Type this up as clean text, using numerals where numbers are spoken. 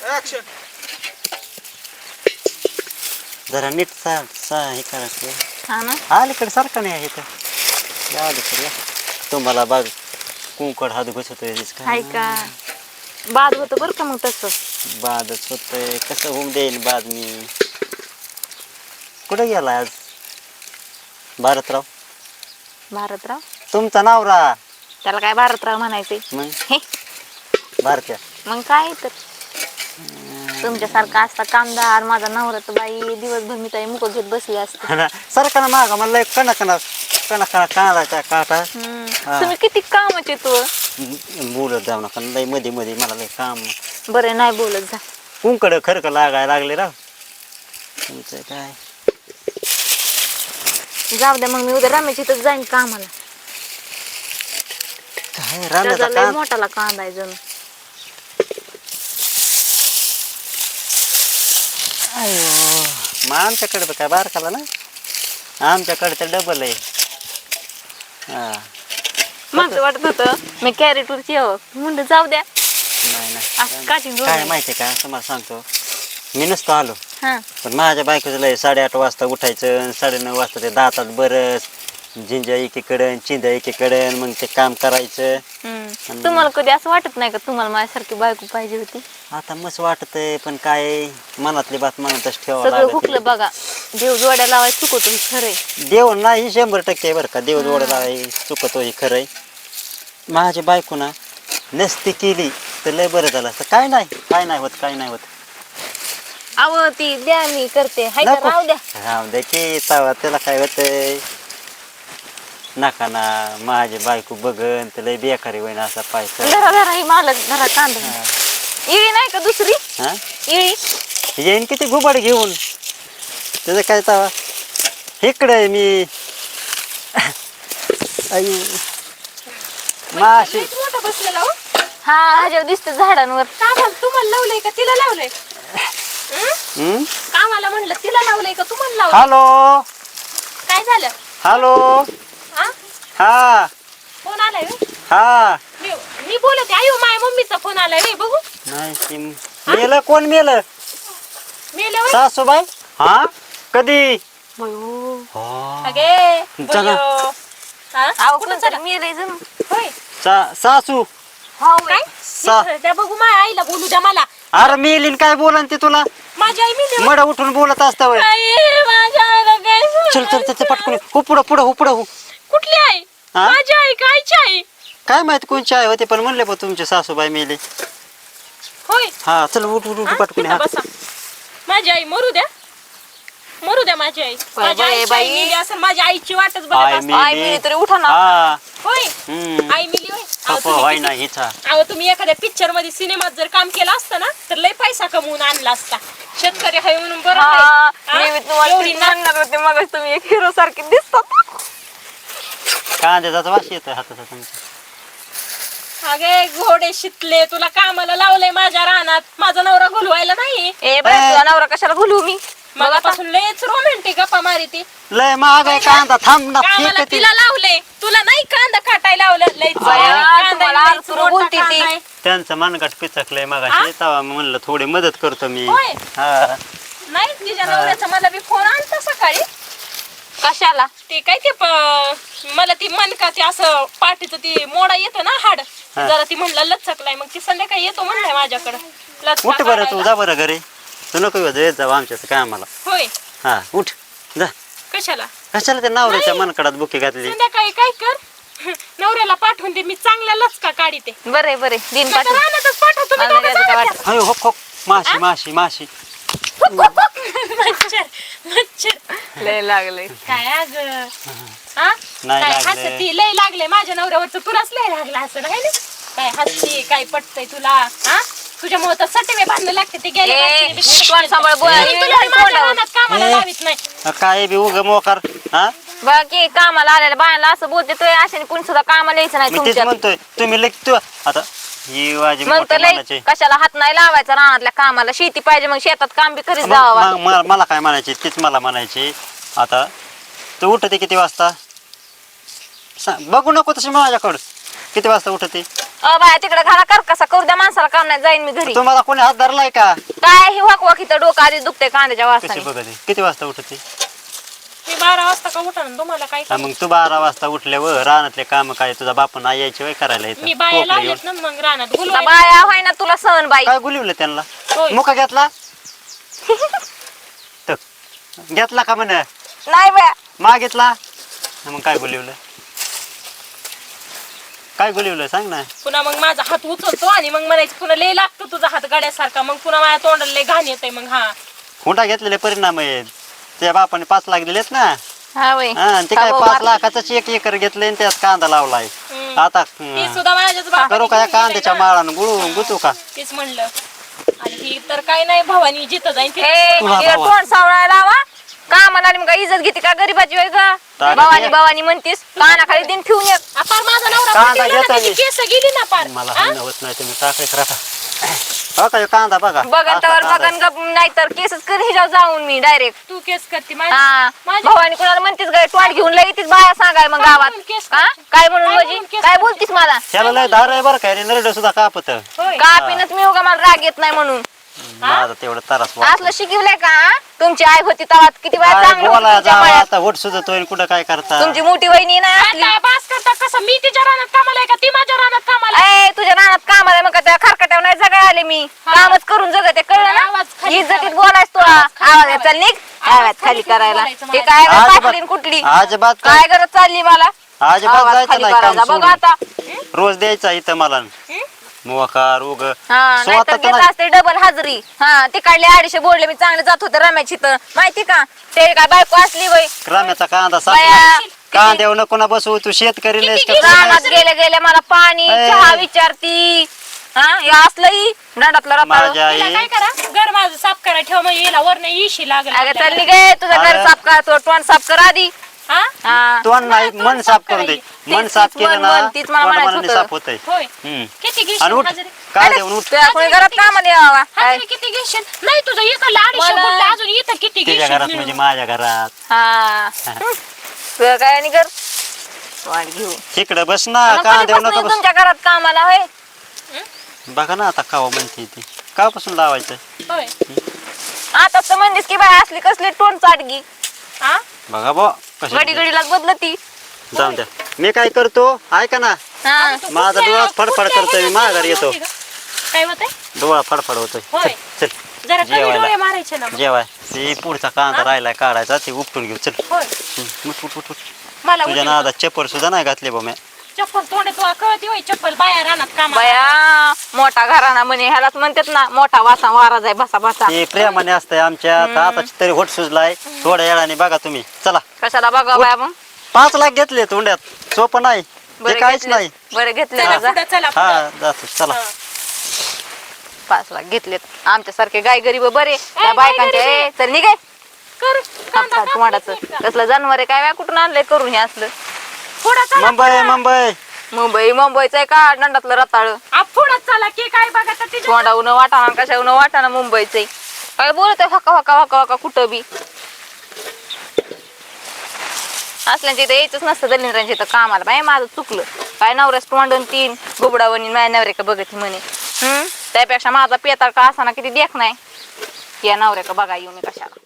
Action. जरा नीट हे करायचं. हा ना अलीकडे सारखं नाही आहे इथं. या अलीकडे या. तुम्हाला बाग कुंकड हात घुसतोय हाय का बाद होतं बरं का मग तसं. बादच होतंय. कसं होऊन देईल बाद मी. कुठे गेला आज भारतराव? भारतराव तुमचा नवरा. त्याला काय भारतराव म्हणायचे मग हे भारत्या. मग काय तर तुमच्यासारखा असता कामदार माझा नवरा तर बाई दिवसभर मी ताई मुक घेत बसली असते. सारखा मागा मला कणा कणा कणा कणा काढायचा काटा. तुम्ही किती कामाचे तू बोलत जाऊ नका लय मध्ये मध्ये मला लय काम. बरे नाही बोलत जा. कुंकड खरक लागायला लागले राव तुमचं काय. जाऊ द्या मग मी उद्या रमेश इथं जाईन कामाला. काय त्याचा रानाचा लय काम. मोठाला कांदा आहे जणू. अयो मग आमच्याकडे तर काय बारकाला ना आमच्याकडे तर डबल आहे. हा माझं वाटत होतं मी कॅरेटवरची यावं म्हणलं जाऊ द्या नाही असं नाही काठी काय माहिती का तुम्हाला सांगतो मी नसतो आलो हा पण माझ्या बायकोचं लय 8:30 वाजता उठायचं 9:30 वाजता ते दातात बरस झिंजा एकीकडे चिंध्या एकीकडे मग ते काम करायचं. तुम्हाला कधी असं वाटत नाही का तुम्हाला माझ्यासारखी बायको पाहिजे होती? आता मस्त वाटतंय पण काय मनातली बात मनातच ठेवावं सगळं लागत. हुकलं बघा देव जोड्या लावायला चुकतो खरंय. देव नाही 100% बरं का देव जोडायला चुकतो हे खरंय. माझ्या बायको ना नसती केली तर लय बरं झालं असतं. काय नाही होत. अहो ती द्या मी करते हाय का नको. राहू द्या. राहू दे की तवा त्याला काय होतंय. नका ना माझी बायको बघन तर लय बेकारी होईन असा पाय कर. धरा ही मालक धरा कांदा. इळी नाही का दुसरी हा इळी? येईन किती घुबाड घेऊन त्याचं काय तवा इकडे मी अयो माशी मोठा बसलेला हो. हा ह्याच्यावर दिसतं झाडांवर. कामाला तुम्हाला लावलंय का तिला लावलंय? कामाला म्हणलं तिला लावलंय का तुम्हाला लावलंय? हॅलो काय झालं? हॅलो हा हा फोन आलाय व्हय? हा मी बोलते आयो माझ्या मम्मीचा फोन आलाय व्हय, बघू. नाही ती मेलं कोण मेलं मेलं व्हय? सासूबाई हा कधी अगे चला. बयो. हा? अहो कुठं कोणतरी चला? मेलंय जणू. होय सासू काय सा- त्या बघू माझ्या आईला बोलू द्या मला. अरे मेलीन काय बोलन ते तुला माझी आई मेली मड उठून बोलत असता वय. माझ्या आईला काय चल चल चल पटकून हो पुढं कुठली आई? हा? माझी आई का आईची आई? काय माहित कोणची आहे होते पण म्हणले बा तुमचे सासूबाई मेले. होय हा चल उठ हा? पटकून तिथं बसा. माझी आई मरू द्या माझी आई. माझी बाई, आई बाई. मेली असेल माझ्या आईची वाटच बघत आई असते. आई मेली तरी उठा ना. हा होय हम्म आई मेली होय. अहो, पप्पा तुम्ही व्हाय किती- ना हिचा अहो तुम्ही एखाद्या पिक्चर मध्ये सिनेमात जर काम केलं असतं ना तर लय पैसा कमवून आणला असता. शेतकरी हाय म्हणून बरं हा आहे. मी हा? तुम्हाला एवढी तेच ना- म्हणणार होते मग तुम्ही एक हिरो सारखे दिसतात. कांद्याचा वास येतोय हाताचा तुमचा. अगे घोडे शितले तुला कामाला लावलंय माझ्या रानात. माझा नवरा घुलवायला नाही. ए बाई तुझा नवरा कशाला बोलू मी बघ आता. मगापासून लयच रोमॅन्टिक गप्पा मारी ती. लय महाग आहे कांदा थांब ना कामाला फेक ती. तिला लावलंय तुला नाही कांदा काटायला लावलं लयच बाया, कांदा तुम्हाला लयच आरतूर मोठा बोलती ती. कांदा आहे. त्यांचं मनगट पिचकलंय मगाशी तेव्हा म्हणलं थोडी मदत करतो मी. होय. हा नाही तिच्या नवऱ्याचा मला बी फोन आलता सकाळी. कशाला ते काय ते मला ती मनका ते असं पाठीचं ती मोडा येतं ना हाड हा. जरा ती म्हणलं लचकलाय मग ती संध्याकाळी येतो म्हणलाय माझ्याकडं लचका उठ बरं तू काढायला. जा बरं घरी तू नको येत जाऊ आमच्याच कामाला. होय हा उठ जा कशाला कशाला त्या नवऱ्याच्या नाही. मनकडात बुके घातली. संध्याकाळी काय कर नवऱ्याला पाठवून दे मी चांगला लचका काढीते. बरे दिन आता पाठवून रानातच पाठव तुम्ही मला दोघं काय जावा वाटत. त्या. अयो हो माशी माशी माशी मच्छर मच्छर लय लागले काय अग हा नाही काय लागले. हसती लय लागले माझ्या नवऱ्यावरच तुलाच लय लागला असं नाही ना काय हसती काय पटतय तुला हा तुझ्यामुळे तर सटवे बांधणं लागते ते गेले ए, कोण सांभाळ बोला. कामाला लावित नाही. काय बी उग मोकार हा बाकी कामाला आलेल्या बायांना असं बोलते तो अशाने कोणी सुद्धा कामाला यायचं नाही मी तेच तुमच्यात. म्हणतोय तुम्ही लई तू आता ही वाजी मग मोठ्या तर लय मनाची. कशाला हात नाही लावायचा रानातल्या कामाला. शेती पाहिजे मग शेतात काम बी करीत जावा. मला काय म्हणायची तीच मला म्हणायची. आता तू उठते किती वाजता बघू नको तशी माझ्याकडं किती वाजता उठते बाया तिकडे घाला कर कसा करू द्या माणसाला काम नाही जाईन मी घरी. तुम्हाला कोणी हात धरलाय का? काय हे वाकवाक इथं डोकं आधी दुखते कांद्याच्या कशी वासाने. बघते किती वाजता उठते? मी 12 वाजता का उठा ना तुम्हाला काय हा, मग तू 12 वाजता उठल्यावर रानातले काम काय तुझा बापन आई यायची वय करायला येतं मी बाया टोपलं लावलेत घेऊन. ना मग रानात आता गुलवाय बाया होय ना तुला सहन बाई. काय गुलिवलं त्यांना? होय. मुका घेतला तर घेतला का म्हण नाही बाया मागितला मग काय गुलिवलं? काय गुलिवलं सांग ना. पुन्हा मग माझा हात उचलतो आणि मग म्हणायचं पुन्हा लय लागतो तुझा हात गाड्यासारखा मग पुन्हा माझ्या तोंडाला लय घाण येतंय मग हा हुंडा घेतलेले परिणाम आहेत. त्या बापाने 5 लाख दिलेत ना. हा बाई. हा, आणि ते काय 5 लाखाचाच 1 एकर घेतलंय आणि त्यात कांदा लावलाय. हम्म. आता ती सुद्धा माझ्याच बापाने करू का या घेऊन गेलंय कांद्याच्या ना. माळानं गुळू गुतू का? तेच म्हणलं आणि ही तर काय नाही भवानी जिथं जाईन ए, तुला तिला भावा. तोंड सावळायला लावा का म्हणाली मग काय इज्जत घेते का गरीबाची वेळ का? टाक भवानी ये. भवानी म्हणतीस कानाखाली दिन ठेवून ये. पार माझा नवरा कांदा पटेल ना, घेतो त्याची मी. केस गेली ना पार मला हा? हाणं होत नाही तुम्ही टाकायचं राहा. हो का ह्यो कांदा बघा बघन असा तर कांदा बघन गप नाहीतर केसच कर हिजाव जाऊन मी डायरेक्ट. तू केस करते हा माझी भवानी कुणाला म्हणतीस गाय तोंड घेऊन लई तीच बाया सांगाय मग काय गावात म्हणून केस हा करते? काय म्हणून काय म्हणजे म्हणून केस काय करते? बोलतीस मला त्याला लय धार आहे बरं काय रे नरड सुद्धा कापत. होय का पिनच मी उगा मला राग येत नाही म्हणून. माझा तेवढं त्रास असलं शिकवलंय का तुमची आई होती तेव्हा किती वेळा चांगलं होतं बोला तुमच्या जावा मळ्यात. आता होट सुद्धा कुठं काय करता? तुमची मोठी वहिनी नाही असली. आता बास करता कसं मी तिच्या रानात कामाला आहे का ती माझ्या रानात कामाला आहे? ए तुझ्या रानात काम आलं मग त्या खरकट्यावर नाही जगाय आले मी कामच करून जगते कळलं आवाज ना खाली इज्जतीत करायचा. बोलायच तुला आवाज खाली आवाज चल निघ आवाज आवाज खाली खाली करायला बोलायचं हे मला. काय गं अजिबात- पाटलीन कुठली अजिबात काय गरज चालली मला अजिबात आवाज जायचं खाली नाही करायचा काम बघ आता सोडून. रोज द्यायचा इथं मला मोकार उग हा नाहीतर घेत असते डबल हाजरी हा तिकडले 250 बोलले मी चांगले जात होते रम्याची तर माहिती का ते काय बायको असली वय राम्याचा कांदा बाया, सापला कांद्यावर नको ना बसवू तू शेतकरी लयच किती टपक रानात आहेस. गेले गेले मला पाणी ए. चहा विचारती हा या असलंही दंडातलं रताळ माझ्या तिला आई काय करा घर माझं साफ करा ठेवा मग येला वरनं इशी लागल अगं चल निघे तुझं घर अरे. साफ कर तो तोंड साफ कर आधी हा हा तोंड नाही मन साफ करून दे मन तीच- साफ तीच केलं मन- ना मन, तीच मला तोंड म्हणायचं मनाने होतं. साफ होतंय. होय हम्म. किती आणि घेशील उठ हाजरी कांद्यावर उठ तुझ्या कोणी घरात कामाला यावा काय हाजरी किती घेशील नाही तुझं इकडलं 250 मला- बोललं अजून इथं किती तिच्या घेशील घरात म्हणजे माझ्या घरात हा तुझं काय आणि कर वाट घेऊ तिकडे बस ना आणि कांद्यावर कधीपासून नको बस तुमच्या घरात कामाला होय बघा ना आता कावा म्हणते ती कापासून लावायचं होय आता तर म्हणलीस की बाय असली कसली तोंड चाटगी हा बघा बो कशी घडी घडीलाच बदलती जाऊन द्या मी काय करतो ऐका ना हा तू माझा कुठल्या- डोळा फडफड कुठल्या करतोय, ह्याला माघारी येतो. होती गं? काय होतंय डोळा फडफड होतोय होय. चल चल जरा कमी जेवायला. डोळे मारायचे ना मग. जेवाय ते पुढचा कांदा राहिलाय काढायचा ते उपटून घेऊ चल होय उठ उठ उठ उठ मला तुझ्या उठील. नादा चप्पल सुद्धा नाही घातले बो मी चप्पल तोंडे तुला कळती होय चप्पल बाया रानात कामा बया मोठा घराणा म्हणे ह्यालाच म्हणतात ना मोठा वासा वाराज आहे बसा बसा ते प्रेमाने असतंय आमच्या आता तरी होट सुजलाय थोड्या वेळाने बघा तुम्ही चला कशाला बघा बाया मग 5 लाख घेतले तोंड्यात सोपं नाही ते बरं काहीच घेतले नाही बरं घेतले चला जा पुढं चला हा पुढं. जातो चला हा. 5 लाख घेतलेत आमच्यासारखे गाय गरीब बरे त्या गाय बायकांचे गरीब ए, चल निघे कर कांदा काप टोमाटाचं घेतला. कसलं जनावर आहे काय कुठून आणलंय करून हे असलं पुढं चला मुंबई मुंबईचं आहे का दंडातलं रताळ पुढं चला की काय बघा तर तिच्या तोंडाऊन वाटाणा कशाहून वाटाणा मुंबईचं आहे. काय बोलत आहे हका हका हका हका कुठं बी असल्यांच्या इथं यायचंच नसतं दलिंद्रांच्या इथं कामाला बाय माझं चुकलं काय नवऱ्यास तोंडून 3 गुबडावणी माझ्या नवऱ्या का बघत म्हणे त्यापेक्षा माझा पेताळ का असा ना किती देख नाही या नवऱ्या का बघा येऊ मी कशाला